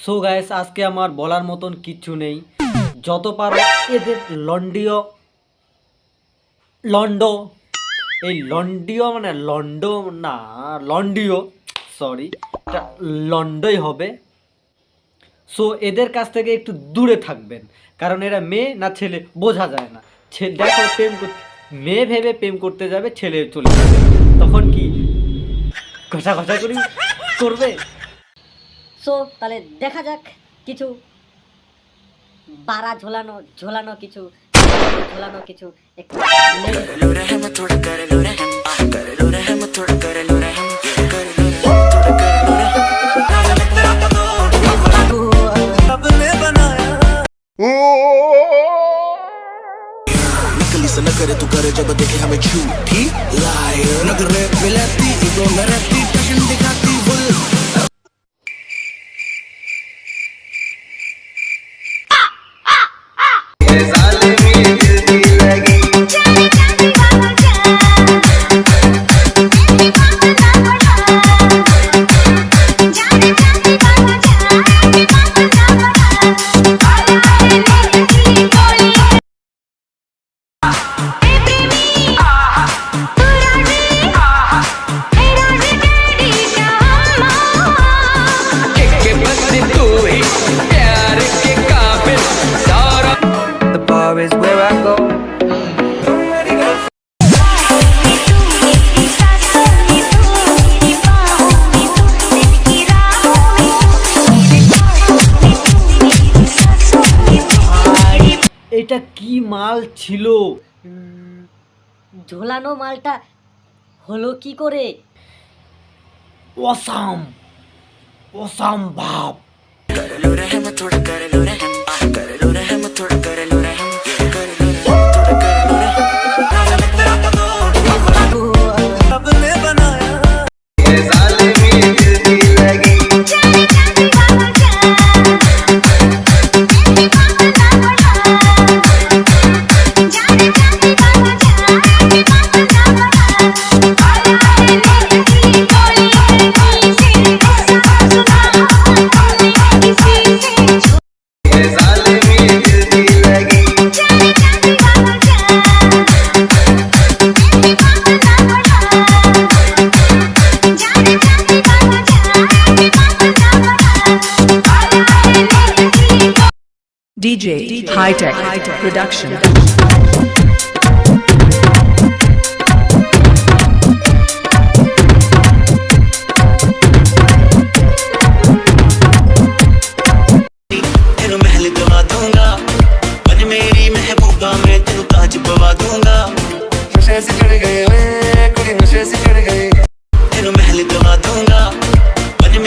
So guys, আজকে আমার বলার মতন কিচ্ছু নেই। যত পারো এদের লন্ডো এই লন্ডিও মানে লন্ডো না, লন্ডিও সরি, এটা লন্ডই হবে। সো এদের কাছ থেকে একটু দূরে থাকবেন, কারণ এরা মেয়ে না ছেলে বোঝা যায় না। দেখো, মেয়ে ভেবে প্রেম করতে যাবে, ছেলে চলে যাবে, তখন কি ঘষা ঘষা করি করবে। সো তাহলে দেখা যাক কিছু বাড়া ঝোলানো কিছু একটু से न करे तू करे जब देखे हमें झूठी लायर न करे बिलाती ईगो में रहती पैशन दिखाती full is where I go. এটা কি মাল ছিল? ঝোলানো মালটা হলো কি করে? অসাম ভাব। DJ High Tech Production.